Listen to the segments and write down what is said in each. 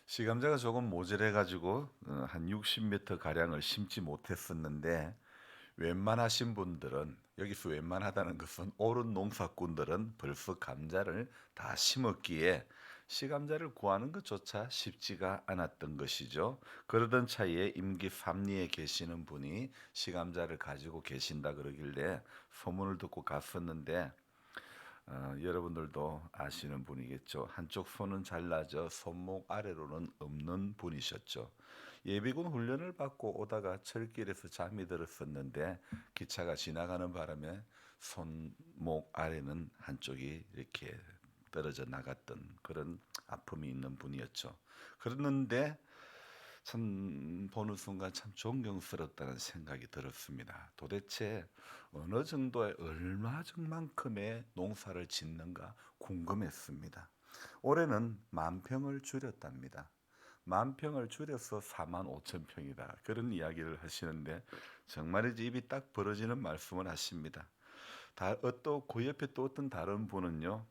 시감자가 조금 모자래 가지고 한 60m 가량을 심지 못했었는데, 웬만하신 분들은, 여기서 웬만하다는 것은 옳은 농사꾼들은 벌써 감자를 다 심었기에 시감자를 구하는 것조차 쉽지가 않았던 것이죠. 그러던 차에 임기 삼리에 계시는 분이 시감자를 가지고 계신다 그러길래 소문을 듣고 갔었는데, 여러분들도 아시는 분이겠죠. 한쪽 손은 잘라져 손목 아래로는 없는 분이셨죠. 예비군 훈련을 받고 오다가 철길에서 잠이 들었었는데, 기차가 지나가는 바람에 손목 아래는 한쪽이 이렇게 떨어져 나갔던 그런 아픔이 있는 분이었죠. 그랬는데 참 보는 순간 참 존경스럽다는 생각이 들었습니다. 도대체 어느 정도의 얼마만큼의 농사를 짓는가 궁금했습니다. 올해는 10,000평을 줄였답니다. 10,000평을 줄여서 45,000평이다. 그런 이야기를 하시는데, 정말이지 입이 딱 벌어지는 말씀을 하십니다. 그 옆에 또 어떤 다른 분은요,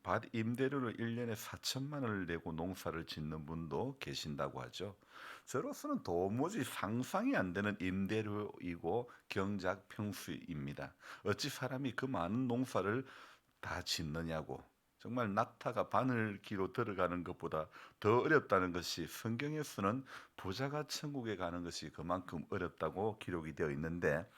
밭 임대료를 1년에 4천만 원을 내고 농사를 짓는 분도 계신다고 하죠. 저로서는 도무지 상상이 안 되는 임대료이고 경작 평수입니다. 어찌 사람이 그 많은 농사를 다 짓느냐고. 정말 낙타가 바늘기로 들어가는 것보다 더 어렵다는 것이, 성경에서는 부자가 천국에 가는 것이 그만큼 어렵다고 기록이 되어 있는데,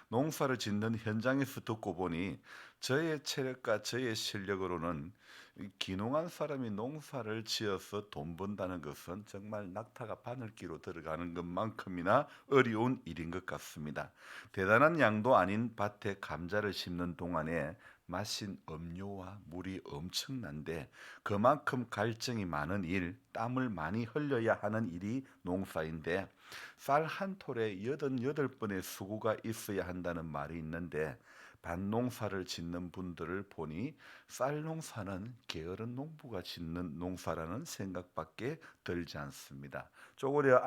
농사를 짓는 현장에서 듣고 보니 저의 체력과 저의 실력으로는 이 귀농한 사람이 농사를 지어서 돈 번다는 것은 정말 낙타가 바늘기로 들어가는 것만큼이나 어려운 일인 것 같습니다. 대단한 양도 아닌 밭에 감자를 심는 동안에 마신 음료와 물이 엄청난데, 그만큼 갈증이 많은 일, 땀을 많이 흘려야 하는 일이 농사인데, 쌀 한 톨에 88번의 수고가 있어야 한다는 말이 있는데, 밭농사를 짓는 분들을 보니 쌀 농사는 게으른 농부가 짓는 농사라는 생각밖에 들지 않습니다. 쪼그려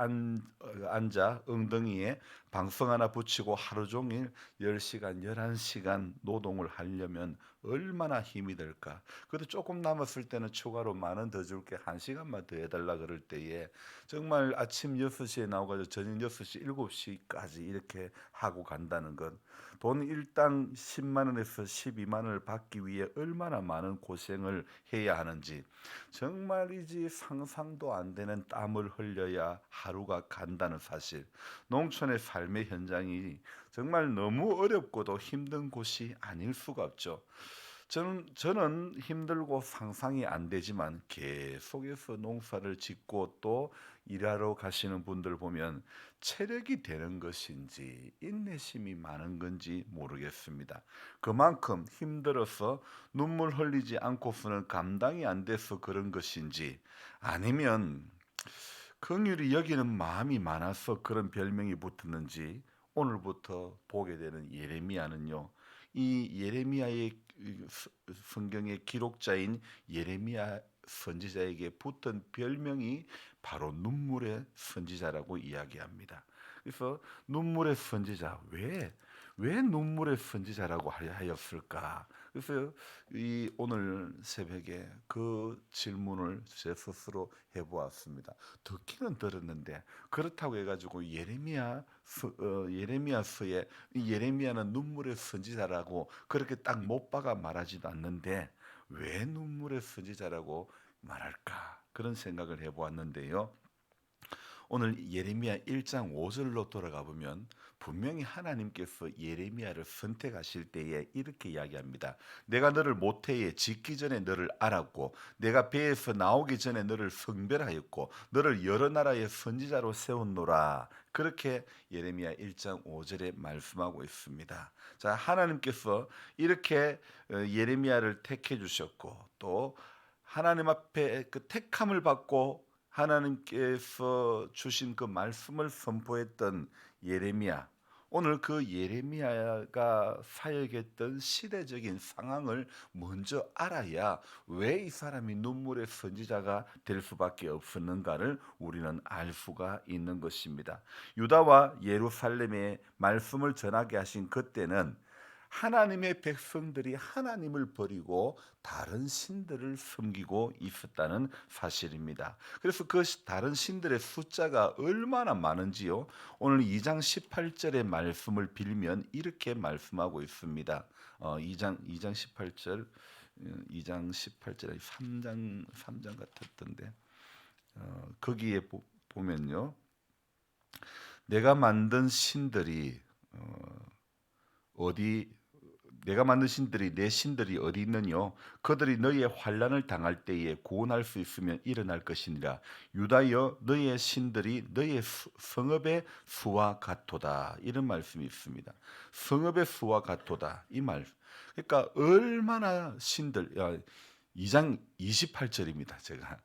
앉아 엉덩이에 방석 하나 붙이고 하루 종일 10시간, 11시간 노동을 하려면 얼마나 힘이 들까? 그래도 조금 남았을 때는 추가로 10,000원 더 줄게, 1시간만 더 해달라 그럴 때에 정말 아침 6시에 나와가지고 저녁 6시, 7시까지 이렇게 하고 간다는 것. 돈 일당 10만 원에서 12만 원을 받기 위해 얼마나 많은 고생을 해야 하는지, 정말이지 상상도 안 되는 땀을 흘려야 하루가 간다는 사실. 농촌의 삶의 현장이 정말 너무 어렵고도 힘든 곳이 아닐 수가 없죠. 저는 힘들고 상상이 안 되지만, 계속해서 농사를 짓고 또 일하러 가시는 분들 보면 체력이 되는 것인지 인내심이 많은 건지 모르겠습니다. 그만큼 힘들어서 눈물 흘리지 않고서는 감당이 안 돼서 그런 것인지, 아니면 긍휼히 여기는 마음이 많아서 그런 별명이 붙었는지, 오늘부터 보게 되는 예레미야는요, 이 예레미야의 성경의 기록자인 예레미야 선지자에게 붙은 별명이 바로 눈물의 선지자라고 이야기합니다. 그래서 눈물의 선지자, 왜 눈물의 선지자라고 하였을까? 그래서 이 오늘 새벽에 그 질문을 제 스스로 해보았습니다. 듣기는 들었는데, 그렇다고 해가지고 예레미야서에 이 예레미야는 눈물의 선지자라고 그렇게 딱 못 박아 말하지도 않는데, 왜 눈물의 선지자라고 말할까? 그런 생각을 해보았는데요. 오늘 예레미야 1장 5절로 돌아가 보면 분명히 하나님께서 예레미야를 선택하실 때에 이렇게 이야기합니다. 내가 너를 모태에 짓기 전에 너를 알았고, 내가 배에서 나오기 전에 너를 성별하였고, 너를 여러 나라의 선지자로 세웠노라. 그렇게 예레미야 1장 5절에 말씀하고 있습니다. 자, 하나님께서 이렇게 예레미야를 택해 주셨고, 또 하나님 앞에 그 택함을 받고 하나님께서 주신 그 말씀을 선포했던 예레미야. 오늘 그 예레미야가 사역했던 시대적인 상황을 먼저 알아야 왜 이 사람이 눈물의 선지자가 될 수밖에 없었는가를 우리는 알 수가 있는 것입니다. 유다와 예루살렘에 말씀을 전하게 하신 그때는 하나님의 백성들이 하나님을 버리고 다른 신들을 섬기고 있었다는 사실입니다. 그래서 그 다른 신들의 숫자가 얼마나 많은지요. 오늘 2장 18절의 말씀을 빌면 이렇게 말씀하고 있습니다. 2장 18절 2장 18절 3장 같았던데 거기에 보면요. 내가 만든 신들이 어디 내가 만든 신들이 내 신들이 어디 있느뇨? 그들이 너희의 환난을 당할 때에 구원할 수 있으면 일어날 것이니라. 유다여 너희의 신들이 너희의 성읍의 수와 같도다. 이런 말씀이 있습니다. 성읍의 수와 같도다. 이 말. 그러니까 얼마나 신들 2장 28절입니다. 제가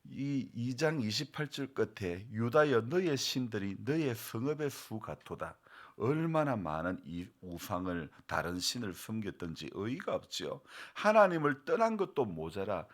이 2장 28절 끝에 유다여 너희의 신들이 너희의 성읍의 수 같도다. 얼마나 많은 이 우상을 다른 신을 섬겼던지 의의가 없지요. 하나님을 떠난 것도 모자라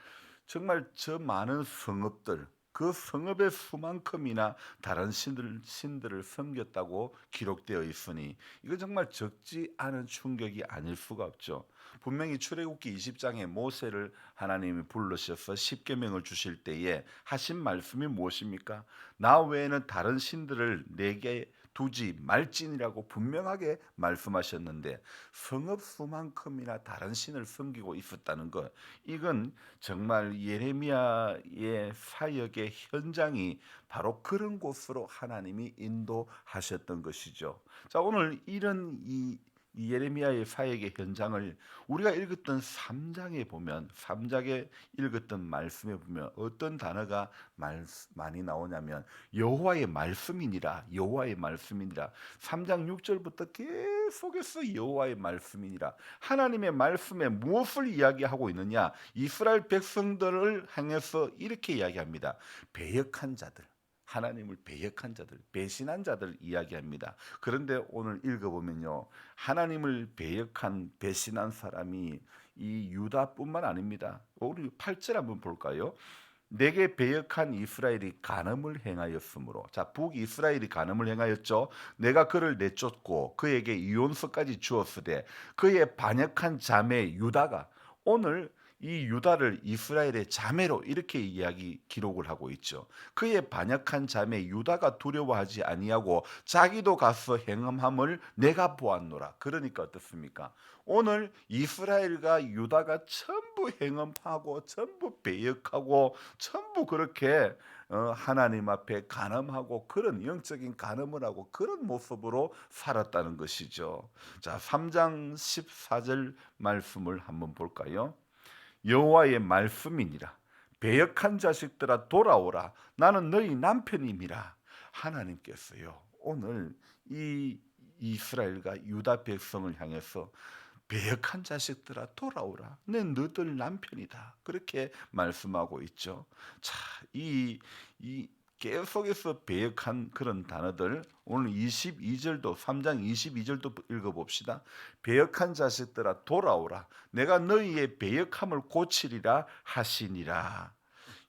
정말 저 많은 성읍들 그 성읍의 수만큼이나 다른 신들을 섬겼다고 기록되어 있으니 이거 정말 적지 않은 충격이 아닐 수가 없죠. 분명히 출애굽기 20장에 모세를 하나님이 불러셔서 십계명을 주실 때에 하신 말씀이 무엇입니까? 나 외에는 다른 신들을 내게 두지 말지니라고 분명하게 말씀하셨는데 성읍 수만큼이나 다른 신을 섬기고 있었다는 것, 이건 정말 예레미야의 사역의 현장이 바로 그런 곳으로 하나님이 인도하셨던 것이죠. 자, 오늘 이런 이 예레미야의 사역의 현장을 우리가 읽었던 3장에 보면 3장에 읽었던 말씀에 보면 어떤 단어가 많이 나오냐면 여호와의 말씀이니라. 여호와의 말씀이니라. 3장 6절부터 계속해서 여호와의 말씀이니라. 하나님의 말씀에 무엇을 이야기하고 있느냐? 이스라엘 백성들을 향해서 이렇게 이야기합니다. 배역한 자들, 하나님을 배역한 자들, 배신한 자들 이야기합니다. 그런데 오늘 읽어보면요, 하나님을 배역한 배신한 사람이 이 유다뿐만 아닙니다. 우리 8절 한번 볼까요? 내게 배역한 이스라엘이 간음을 행하였으므로, 자, 북이스라엘이 간음을 행하였죠. 내가 그를 내쫓고 그에게 이혼서까지 주었으되 그의 반역한 자매 유다가, 오늘 이 유다를 이스라엘의 자매로 이렇게 기록을 하고 있죠. 그의 반역한 자매 유다가 두려워하지 아니하고 자기도 가서 행함함을 내가 보았노라. 그러니까 어떻습니까? 오늘 이스라엘과 유다가 전부 행음하고 전부 배역하고 전부 그렇게 하나님 앞에 간음하고 그런 영적인 간음을 하고 그런 모습으로 살았다는 것이죠. 자, 3장 14절 말씀을 한번 볼까요? 여호와의 말씀이니라. 배역한 자식들아 돌아오라. 나는 너희 남편임이라. 하나님께서요, 오늘 이 이스라엘과 유다 백성을 향해서 배역한 자식들아 돌아오라. 내 너들 남편이다. 그렇게 말씀하고 있죠. 자, 이 계속해서 배역한 그런 단어들 오늘 22절도 3장 22절도 읽어봅시다. 배역한 자식들아 돌아오라. 내가 너희의 배역함을 고치리라 하시니라.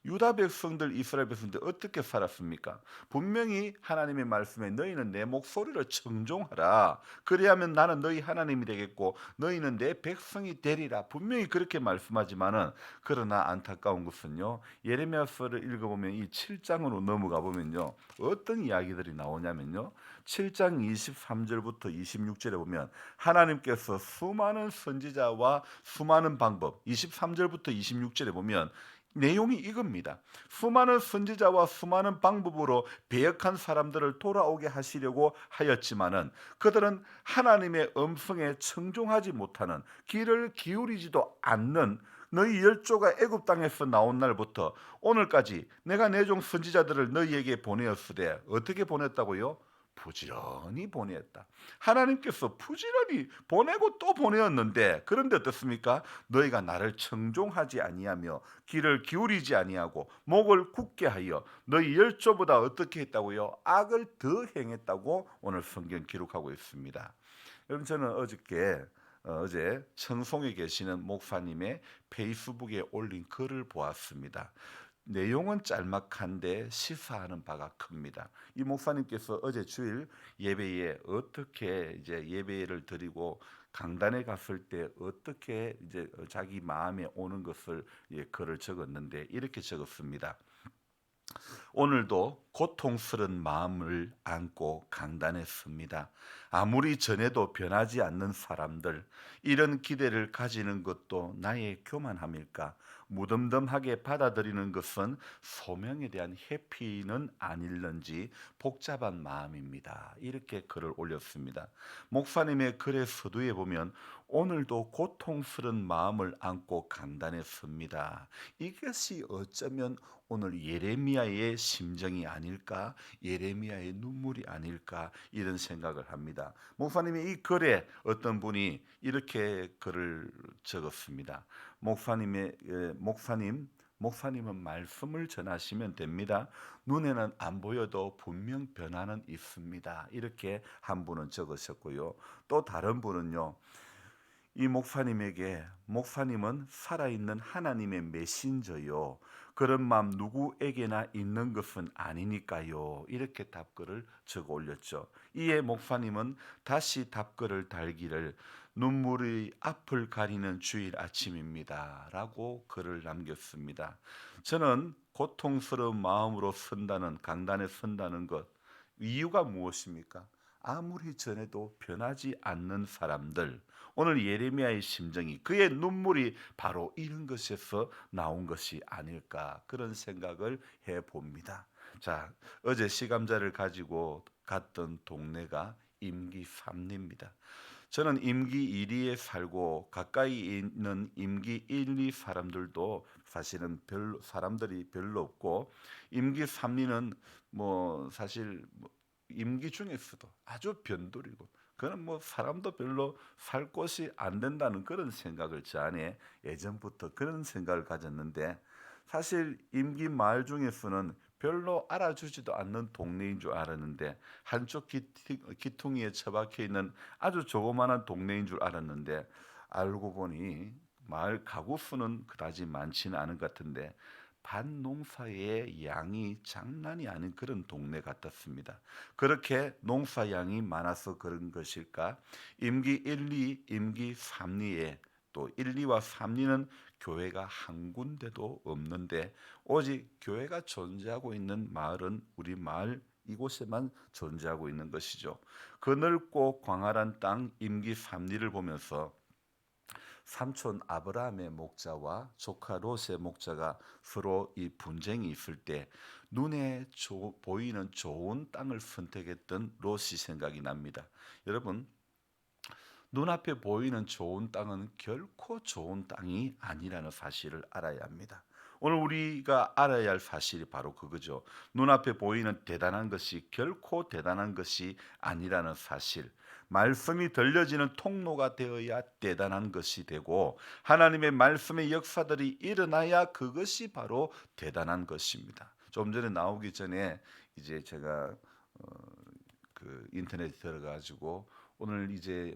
유다 백성들, 이스라엘 백성들 어떻게 살았습니까? 분명히 하나님의 말씀에 너희는 내 목소리를 청종하라. 그래야면 나는 너희 하나님이 되겠고 너희는 내 백성이 되리라. 분명히 그렇게 말씀하지만은, 그러나 안타까운 것은요, 예레미야서를 읽어보면 이 7장으로 넘어가 보면요, 어떤 이야기들이 나오냐면요, 7장 23절부터 26절에 보면 하나님께서 수많은 선지자와 수많은 방법, 23절부터 26절에 보면 내용이 이겁니다. 수많은 선지자와 수많은 방법으로 배역한 사람들을 돌아오게 하시려고 하였지만은 그들은 하나님의 음성에 청종하지 못하는, 귀를 기울이지도 않는, 너희 열조가 애굽 땅에서 나온 날부터 오늘까지 내가 내 종 선지자들을 너희에게 보내었으되 어떻게 보냈다고요? 부지런히 보냈다. 하나님께서 부지런히 보내고 또 보내었는데, 그런데 어떻습니까? 너희가 나를 청종하지 아니하며 귀를 기울이지 아니하고 목을 굳게 하여 너희 열조보다 어떻게 했다고요? 악을 더 행했다고 오늘 성경 기록하고 있습니다. 여러분, 저는 어제 청송에 계시는 목사님의 페이스북에 올린 글을 보았습니다. 내용은 짤막한데 시사하는 바가 큽니다. 이 목사님께서 어제 주일 예배에 어떻게 이제 예배를 드리고 강단에 갔을 때 어떻게 이제 자기 마음에 오는 것을 글을 적었는데 이렇게 적었습니다. 오늘도 고통스런 마음을 안고 강단에 섭니다. 아무리 전해도 변하지 않는 사람들, 이런 기대를 가지는 것도 나의 교만함일까? 무덤덤하게 받아들이는 것은 소명에 대한 회피는 아닐는지 복잡한 마음입니다. 이렇게 글을 올렸습니다. 목사님의 글의 서두에 보면 오늘도 고통스런 마음을 안고 강단에 섭니다. 이것이 어쩌면 오늘 예레미야의 심정이 아닐까, 예레미야의 눈물이 아닐까 이런 생각을 합니다. 목사님이 이 글에 어떤 분이 이렇게 글을 적었습니다. 목사님은 말씀을 전하시면 됩니다. 눈에는 안 보여도 분명 변화는 있습니다. 이렇게 한 분은 적으셨고요. 또 다른 분은요. 이 목사님은 살아있는 하나님의 메신저요. 그런 마음 누구에게나 있는 것은 아니니까요. 이렇게 답글을 적어 올렸죠. 이에 목사님은 다시 답글을 달기를 눈물의 앞을 가리는 주일 아침입니다. 라고 글을 남겼습니다. 저는 고통스러운 마음으로 강단에 선다는 것, 이유가 무엇입니까? 아무리 전해도 변하지 않는 사람들, 오늘 예레미야의 심정이 그의 눈물이 바로 이런 것에서 나온 것이 아닐까 그런 생각을 해봅니다. 자, 어제 시감자를 가지고 갔던 동네가 임기 3리입니다. 저는 임기 1리에 살고 가까이 있는 임기 1, 2 사람들도 사실은 사람들이 별로 없고 임기 3리는 사실 임기 중에서도 아주 변두리고 그는 사람도 별로 살 곳이 안 된다는 그런 생각을 저 안에 예전부터 그런 생각을 가졌는데 사실 임기 마을 중에서는 별로 알아주지도 않는 동네인 줄 알았는데 한쪽 기퉁이에 처박혀 있는 아주 조그마한 동네인 줄 알았는데 알고 보니 마을 가구 수는 그다지 많지는 않은 것 같은데 밭농사의 양이 장난이 아닌 그런 동네 같았습니다. 그렇게 농사양이 많아서 그런 것일까? 임기 1, 2, 임기 3리에 또 1, 2와 3리는 교회가 한 군데도 없는데 오직 교회가 존재하고 있는 마을은 우리 마을 이곳에만 존재하고 있는 것이죠. 그 넓고 광활한 땅 임기 3리를 보면서 삼촌 아브라함의 목자와 조카 롯의 목자가 서로 이 분쟁이 있을 때 눈에 보이는 좋은 땅을 선택했던 롯이 생각이 납니다. 여러분, 눈앞에 보이는 좋은 땅은 결코 좋은 땅이 아니라는 사실을 알아야 합니다. 오늘 우리가 알아야 할 사실이 바로 그거죠. 눈앞에 보이는 대단한 것이 결코 대단한 것이 아니라는 사실. 말씀이 들려지는 통로가 되어야 대단한 것이 되고 하나님의 말씀의 역사들이 일어나야 그것이 바로 대단한 것입니다. 좀 전에 나오기 전에 이제 제가 그 인터넷에 들어가지고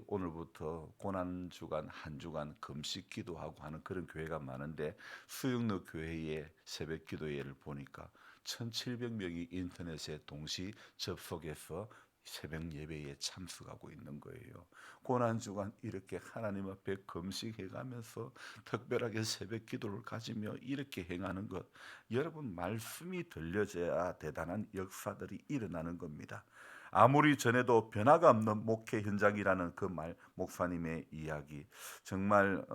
오늘부터 고난 주간 한 주간 금식 기도하고 하는 그런 교회가 많은데 수영로 교회의 새벽 기도회를 보니까 1,700명이 인터넷에 동시 접속해서 새벽 예배에 참석하고 있는 거예요. 고난 주간 이렇게 하나님 앞에 금식해 가면서 특별하게 새벽 기도를 가지며 이렇게 행하는 것, 여러분 말씀이 들려져야 대단한 역사들이 일어나는 겁니다. 아무리 전해도 변화가 없는 목회 현장이라는 그 말, 목사님의 이야기 정말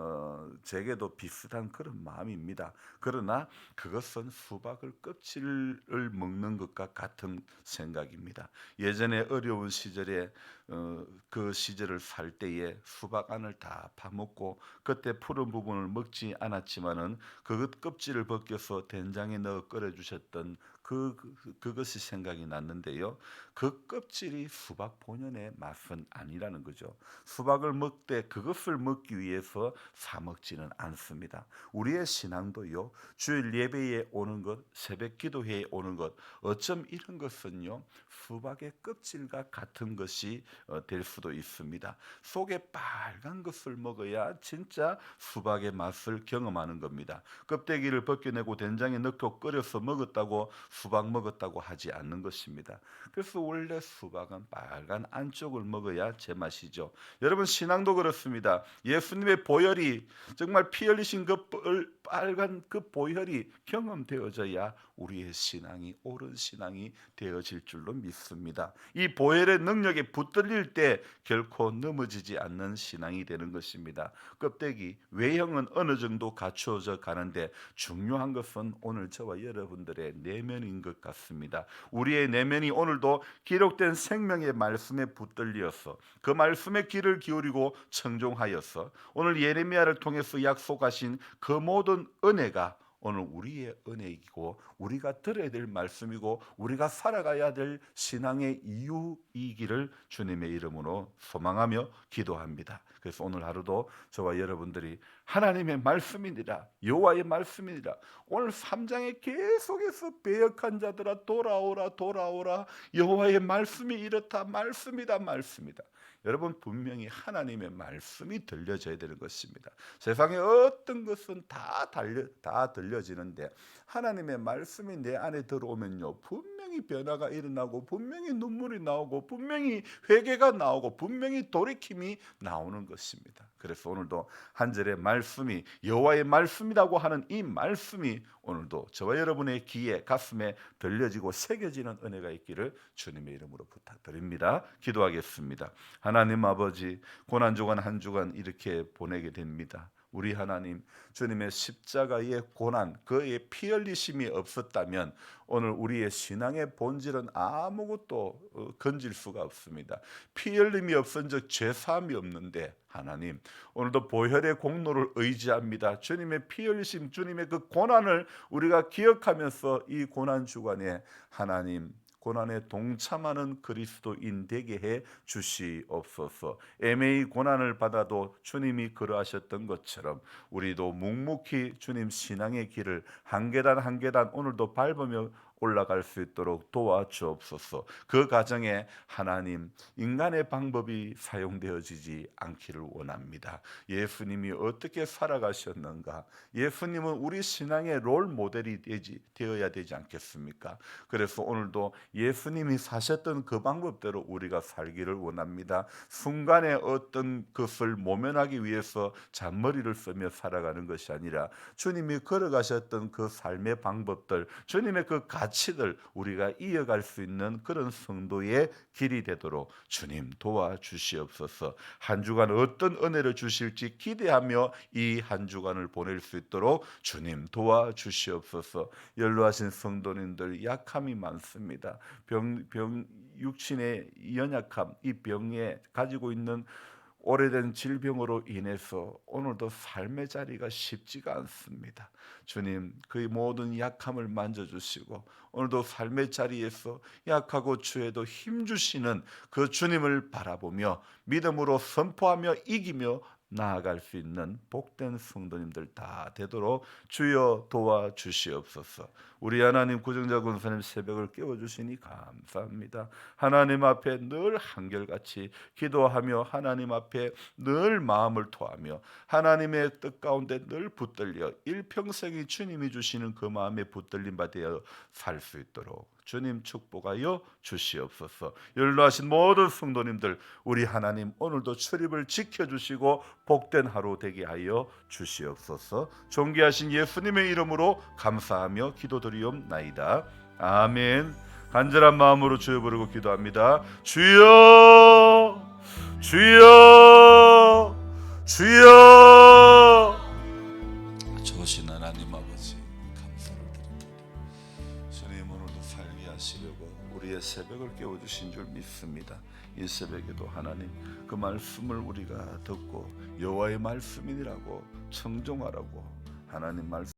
제게도 비슷한 그런 마음입니다. 그러나 그것은 수박을 껍질을 먹는 것과 같은 생각입니다. 예전에 어려운 시절에 그 시절을 살 때에 수박 안을 다 파먹고 그때 푸른 부분을 먹지 않았지만은 그것 껍질을 벗겨서 된장에 넣어 끓여 주셨던 그것이 생각이 났는데요. 그 껍질이 수박 본연의 맛은 아니라는 거죠. 수박을 먹되 그것을 먹기 위해서 사 먹지는 않습니다. 우리의 신앙도요, 주일 예배에 오는 것, 새벽 기도회에 오는 것, 어쩜 이런 것은요 수박의 껍질과 같은 것이 될 수도 있습니다. 속에 빨간 것을 먹어야 진짜 수박의 맛을 경험하는 겁니다. 껍데기를 벗겨내고 된장에 넣고 끓여서 먹었다고 수박 먹었다고 하지 않는 것입니다. 그래서 원래 수박은 빨간 안쪽을 먹어야 제맛이죠. 여러분, 신앙도 그렇습니다. 예수님의 보혈이, 정말 피 흘리신 그 빨간 그 보혈이 경험되어져야 우리의 신앙이 옳은 신앙이 되어질 줄로 믿습니다. 이 보혈의 능력에 붙들릴 때 결코 넘어지지 않는 신앙이 되는 것입니다. 껍데기 외형은 어느 정도 갖추어져 가는데 중요한 것은 오늘 저와 여러분들의 내면인 것 같습니다. 우리의 내면이 오늘도 기록된 생명의 말씀에 붙들려서 그 말씀에 귀를 기울이고 청종하여서 오늘 예레미야를 통해서 약속하신 그 모든 은혜가 오늘 우리의 은혜이고 우리가 들어야 될 말씀이고 우리가 살아가야 될 신앙의 이유이기를 주님의 이름으로 소망하며 기도합니다. 그래서 오늘 하루도 저와 여러분들이 하나님의 말씀이니라, 여호와의 말씀이니라, 오늘 3장에 계속해서 배역한 자들아 돌아오라 돌아오라, 여호와의 말씀이 이렇다, 말씀이다 말씀이다. 여러분, 분명히 하나님의 말씀이 들려져야 되는 것입니다. 세상의 어떤 것은 다 들려지는데 하나님의 말씀이 내 안에 들어오면요 분명히 변화가 일어나고 분명히 눈물이 나오고 분명히 회개가 나오고 분명히 돌이킴이 나오는 것입니다. 그래서 오늘도 한 절의 말씀이 여호와의 말씀이라고 하는 이 말씀이 오늘도 저와 여러분의 귀에 가슴에 들려지고 새겨지는 은혜가 있기를 주님의 이름으로 부탁드립니다. 기도하겠습니다. 하나님 아버지, 고난주간 한 주간 이렇게 보내게 됩니다. 우리 하나님, 주님의 십자가의 고난, 그의 피 흘리심이 없었다면 오늘 우리의 신앙의 본질은 아무것도 건질 수가 없습니다. 피 흘림이 없은즉 죄 사함이 없는데 하나님, 오늘도 보혈의 공로를 의지합니다. 주님의 피 흘리심, 주님의 그 고난을 우리가 기억하면서 이 고난 주간에 하나님 고난에 동참하는 그리스도인 되게 해 주시옵소서. 애매히 고난을 받아도 주님이 그러하셨던 것처럼 우리도 묵묵히 주님 신앙의 길을 한 계단 한 계단 오늘도 밟으며 올라갈 수 있도록 도와주옵소서. 그 과정에 하나님, 인간의 방법이 사용되어지지 않기를 원합니다. 예수님이 어떻게 살아가셨는가, 예수님은 우리 신앙의 롤 모델이 되어야 되지 않겠습니까? 그래서 오늘도 예수님이 사셨던 그 방법대로 우리가 살기를 원합니다. 순간에 어떤 것을 모면하기 위해서 잔머리를 쓰며 살아가는 것이 아니라 주님이 걸어가셨던 그 삶의 방법들, 주님의 그 가치들 우리가 이어갈 수 있는 그런 성도의 길이 되도록 주님 도와주시옵소서. 한 주간 어떤 은혜를 주실지 기대하며 이 한 주간을 보낼 수 있도록 주님 도와주시옵소서. 연로하신 성도님들 약함이 많습니다. 육신의 연약함, 이 병에 가지고 있는 오래된 질병으로 인해서 오늘도 삶의 자리가 쉽지가 않습니다. 주님, 그 모든 약함을 만져주시고 오늘도 삶의 자리에서 약하고 주에도 힘주시는 그 주님을 바라보며 믿음으로 선포하며 이기며 나아갈 수 있는 복된 성도님들 다 되도록 주여 도와주시옵소서. 우리 하나님, 구정자 권사님 새벽을 깨워주시니 감사합니다. 하나님 앞에 늘 한결같이 기도하며 하나님 앞에 늘 마음을 토하며 하나님의 뜻 가운데 늘 붙들려 일평생이 주님이 주시는 그 마음에 붙들림 받아 살 수 있도록 주님 축복하여 주시옵소서. 연로하신 모든 성도님들, 우리 하나님 오늘도 출입을 지켜주시고 복된 하루 되게 하여 주시옵소서. 존귀하신 예수님의 이름으로 감사하며 기도드리옵나이다. 아멘. 간절한 마음으로 주여 부르고 기도합니다. 주여, 주여, 주여. 좋으신 하나님 아버지, 감사를 드립니다. 주님, 오늘도 살게 하시려고 우리의 새벽을 깨워주신 줄 믿습니다. 이 새벽에도 하나님 그 말씀을 우리가 듣고 여호와의 말씀이라고 청종하라고 하나님 말씀